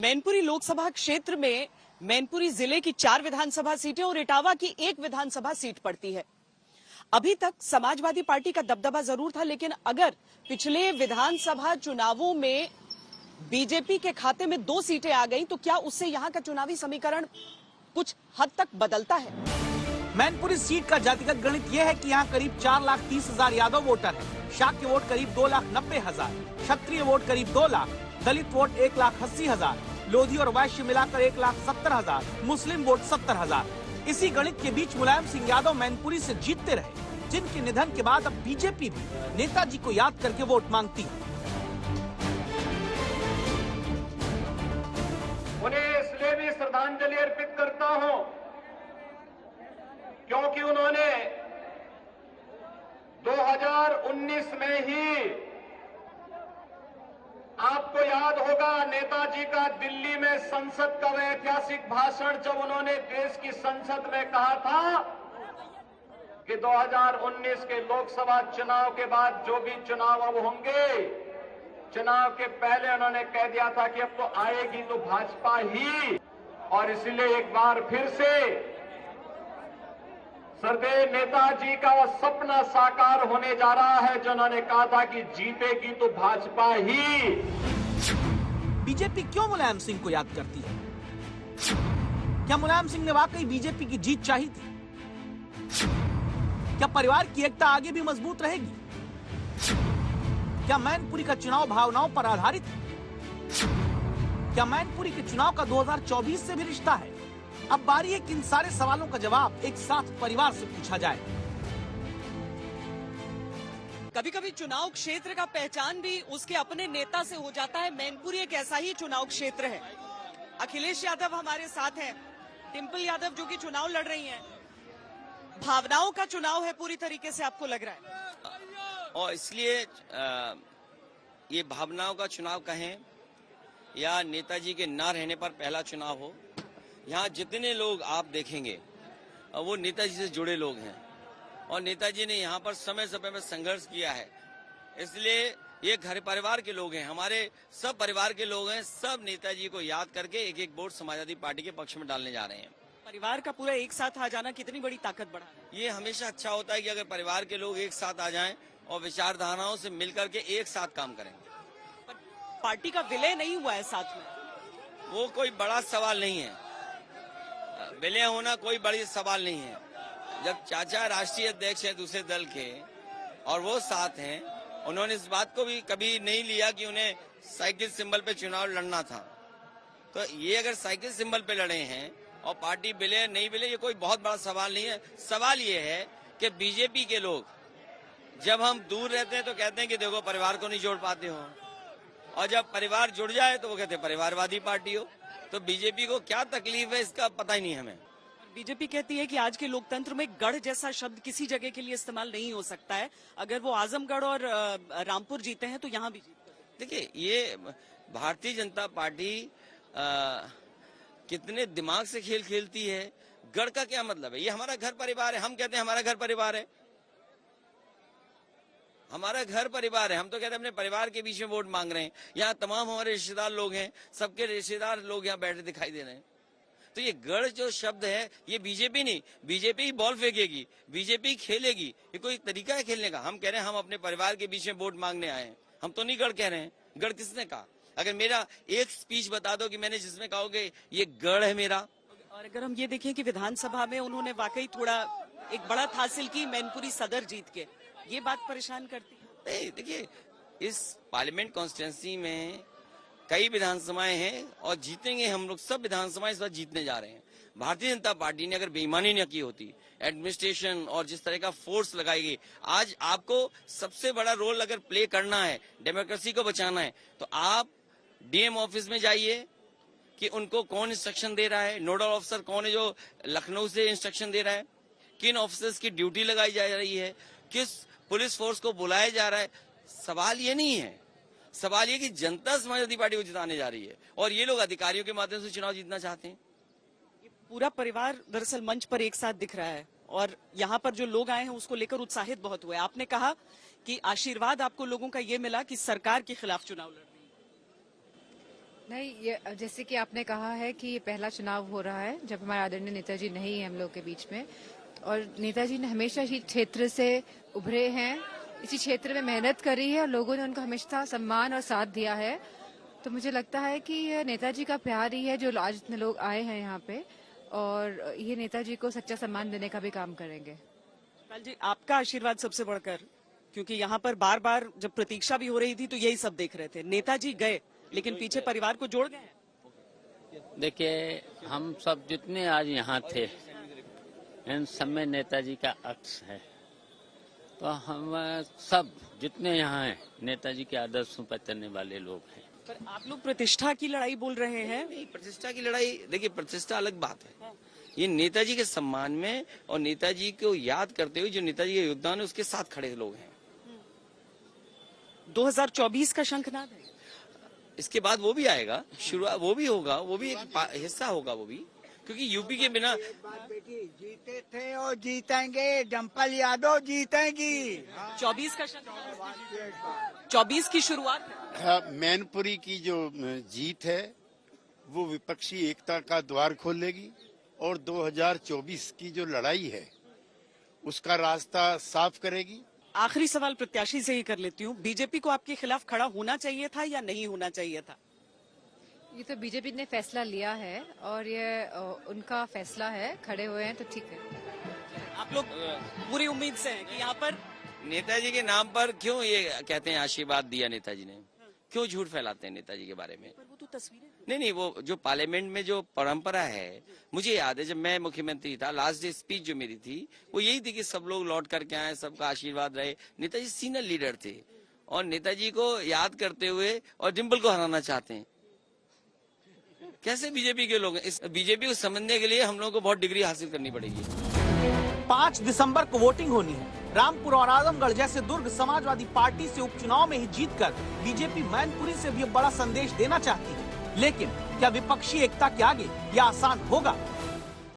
मैनपुरी लोकसभा क्षेत्र में मैनपुरी जिले की 4 विधानसभा सीटें और इटावा की 1 विधानसभा सीट पड़ती है। अभी तक समाजवादी पार्टी का दबदबा जरूर था, लेकिन अगर पिछले विधानसभा चुनावों में बीजेपी के खाते में 2 सीटें आ गई तो क्या उससे यहां का चुनावी समीकरण कुछ हद तक बदलता है? मैनपुरी सीट का जातिगत गणित यह है कि यहाँ करीब 4,30,000 यादव वोटर हैं। शाक्य वोट करीब 2,90,000, क्षत्रिय वोट करीब 2 लाख, दलित वोट 1,80,000, लोधी और वैश्य मिलाकर 1,70,000, मुस्लिम वोट 70,000। इसी गणित के बीच मुलायम सिंह यादव मैनपुरी से जीतते रहे, जिनके निधन के बाद अब बीजेपी भी नेताजी को याद करके वोट मांगती है। उन्हें इसलिए भी श्रद्धांजलि अर्पित करता हूं क्योंकि उन्होंने 2019 में ही, आपको याद होगा, नेताजी का दिल्ली में संसद का ऐतिहासिक भाषण, जब उन्होंने देश की संसद में कहा था कि 2019 के लोकसभा चुनाव के बाद जो भी चुनाव अब होंगे, चुनाव के पहले उन्होंने कह दिया था कि अब तो आएगी तो भाजपा ही। और इसलिए एक बार फिर से सरदेव नेताजी का सपना साकार होने जा रहा है, जो उन्होंने कहा था कि जीतेगी तो भाजपा ही। बीजेपी क्यों मुलायम सिंह को याद करती है? क्या मुलायम सिंह ने वाकई बीजेपी की जीत चाही थी? क्या परिवार की एकता आगे भी मजबूत रहेगी? क्या मैनपुरी का चुनाव भावनाओं पर आधारित है? क्या मैनपुरी के चुनाव का 2024 से भी रिश्ता है? अब बारी है कि इन सारे सवालों का जवाब एक साथ परिवार से पूछा जाए। कभी कभी चुनाव क्षेत्र का पहचान भी उसके अपने नेता से हो जाता है। मैनपुरी एक ऐसा ही चुनाव क्षेत्र है। अखिलेश यादव हमारे साथ हैं, डिंपल यादव जो कि चुनाव लड़ रही हैं। भावनाओं का चुनाव है पूरी तरीके से, आपको लग रहा है? और इसलिए ये भावनाओं का चुनाव कहें या नेताजी के ना रहने पर पहला चुनाव हो, यहाँ जितने लोग आप देखेंगे वो नेताजी से जुड़े लोग हैं और नेताजी ने यहाँ पर समय समय में संघर्ष किया है। इसलिए ये घर परिवार के लोग हैं, हमारे सब परिवार के लोग हैं। सब नेताजी को याद करके एक एक वोट समाजवादी पार्टी के पक्ष में डालने जा रहे हैं। परिवार का पूरा एक साथ आ जाना कितनी बड़ी ताकत बढ़ा है। ये हमेशा अच्छा होता है कि अगर परिवार के लोग एक साथ आ जाएं और विचारधाराओं से मिलकर के एक साथ काम करें। पार्टी का विलय नहीं हुआ है साथ में, वो कोई बड़ा सवाल नहीं है। विलय होना कोई बड़ी सवाल नहीं है। जब चाचा राष्ट्रीय अध्यक्ष है दूसरे दल के और वो साथ हैं, उन्होंने इस बात को भी कभी नहीं लिया कि उन्हें साइकिल सिंबल पे चुनाव लड़ना था। तो ये अगर साइकिल सिंबल पे लड़े हैं और पार्टी विलय नहीं विलय, ये कोई बहुत बड़ा सवाल नहीं है। सवाल ये है कि बीजेपी के लोग जब हम दूर रहते हैं तो कहते हैं कि देखो परिवार को नहीं जोड़ पाते हो, और जब परिवार जुड़ जाए तो वो कहते हैं परिवारवादी पार्टी हो। तो बीजेपी को क्या तकलीफ है इसका पता ही नहीं हमें। बीजेपी कहती है कि आज के लोकतंत्र में गढ़ जैसा शब्द किसी जगह के लिए इस्तेमाल नहीं हो सकता है। अगर वो आजमगढ़ और रामपुर जीते हैं तो यहाँ भी जीते। देखिए, ये भारतीय जनता पार्टी कितने दिमाग से खेल खेलती है। गढ़ का क्या मतलब है? ये हमारा घर परिवार है। हम कहते हैं हमारा घर परिवार है, हमारा घर परिवार है। हम तो कहते हैं अपने परिवार के बीच में वोट मांग रहे हैं। यहाँ तमाम हमारे रिश्तेदार लोग हैं, सबके रिश्तेदार लोग यहाँ बैठे दिखाई दे रहे हैं। तो ये गढ़ जो शब्द है, ये बीजेपी नहीं, बीजेपी ही बॉल फेंकेगी, बीजेपी खेलेगी। ये कोई तरीका है खेलने का? हम कह रहे हैं हम अपने परिवार के बीच में वोट मांगने आए हैं। हम तो नहीं गढ़ कह रहे हैं। गढ़ किसने कहा? अगर मेरा एक स्पीच बता दो कि मैंने जिसमें कहोगे ये गढ़ है मेरा। और अगर हम ये देखें कि विधानसभा में उन्होंने वाकई थोड़ा एक बढ़त हासिल की मैनपुरी सदर जीत के, ये बात परेशान करती है? नहीं, देखिए, इस पार्लियामेंट कॉन्स्टिट्यूंसी में कई विधानसभाएं हैं और जीतेंगे हम लोग। सब विधानसभाएं इस बार जीतने जा रहे हैं। भारतीय जनता पार्टी ने अगर बेईमानी न की होती, एडमिनिस्ट्रेशन और जिस तरह का फोर्स लगाई गई, आज आपको सबसे बड़ा रोल अगर प्ले करना है, डेमोक्रेसी को बचाना है, तो आप डीएम ऑफिस में जाइए कि उनको कौन इंस्ट्रक्शन दे रहा है, नोडल ऑफिसर कौन है जो लखनऊ से इंस्ट्रक्शन दे रहा है, किन ऑफिसर्स की ड्यूटी लगाई जा रही है, किस पुलिस फोर्स को बुलाया जा रहा है। सवाल ये नहीं है, सवाल ये कि जनता समाजवादी पार्टी को जिताने जा रही है और ये लोग अधिकारियों के माध्यम से चुनाव जीतना चाहते हैं। ये पूरा परिवार दरअसल मंच पर एक साथ दिख रहा है और यहाँ पर जो लोग आए हैं उसको लेकर उत्साहित बहुत हुए। आपने कहा कि आशीर्वाद आपको लोगों का ये मिला कि सरकार के खिलाफ चुनाव लड़ रही है। नहीं, ये जैसे कि आपने कहा है कि ये पहला चुनाव हो रहा है जब हमारे आदरणीय नेताजी नहीं है हम लोग के बीच में, और नेताजी ने हमेशा इसी क्षेत्र से उभरे हैं, इसी क्षेत्र में मेहनत करी है और लोगों ने उनको हमेशा सम्मान और साथ दिया है। तो मुझे लगता है कि ये नेताजी का प्यार ही है जो आज इतने लोग आए हैं यहाँ पे, और ये नेताजी को सच्चा सम्मान देने का भी काम करेंगे। कल जी आपका आशीर्वाद सबसे बढ़कर, क्योंकि यहाँ पर बार बार जब प्रतीक्षा भी हो रही थी तो यही सब देख रहे थे, नेताजी गए लेकिन पीछे परिवार को जोड़ गए। देखिए, हम सब जितने आज यहाँ थे इन सब में नेताजी का अक्स है, तो हम सब जितने यहाँ हैं नेताजी के आदर्शों पर चलने वाले लोग हैं। पर आप लोग प्रतिष्ठा की लड़ाई बोल रहे हैं। नहीं, प्रतिष्ठा की लड़ाई, देखिए प्रतिष्ठा अलग बात है, ये नेताजी के सम्मान में और नेताजी को याद करते हुए जो नेताजी का योगदान है उसके साथ खड़े लोग हैं। 2024 का शंखनाद है, इसके बाद वो भी आएगा, शुरुआत वो भी होगा, वो भी एक हिस्सा होगा वो भी, क्योंकि यूपी के बिना बेटी जीते थे और जीतेंगे, डिंपल यादव जीतेंगी। 24 का शंखनाद, 24 की शुरुआत है। मैनपुरी की जो जीत है वो विपक्षी एकता का द्वार खोलेगी और 2024 की जो लड़ाई है उसका रास्ता साफ करेगी। आखिरी सवाल प्रत्याशी से ही कर लेती हूँ, बीजेपी को आपके खिलाफ खड़ा होना चाहिए था या नहीं होना चाहिए था? ये तो बीजेपी ने फैसला लिया है और ये उनका फैसला है, खड़े हुए हैं तो ठीक है। आप लोग पूरी उम्मीद से हैं कि यहाँ पर नेताजी के नाम पर क्यों ये कहते हैं आशीर्वाद दिया नेताजी ने, क्यों झूठ फैलाते हैं नेताजी के बारे में? पर वो तो तस्वीरें, नहीं, वो जो पार्लियामेंट में जो परंपरा है, मुझे याद है जब मैं मुख्यमंत्री था, लास्ट डे स्पीच जो मेरी थी वो यही थी कि सब लोग लौट करके आए, सबका आशीर्वाद रहे। नेताजी सीनियर लीडर थे और नेताजी को याद करते हुए और डिंपल को हराना चाहते हैं। कैसे बीजेपी के लोग? इस बीजेपी को समझने के लिए हम लोगों को बहुत डिग्री हासिल करनी पड़ेगी। 5 दिसंबर को वोटिंग होनी है। रामपुर और आजमगढ़ जैसे दुर्ग समाजवादी पार्टी से उपचुनाव में ही जीतकर बीजेपी मैनपुरी से भी बड़ा संदेश देना चाहती है, लेकिन क्या विपक्षी एकता के आगे यह आसान होगा?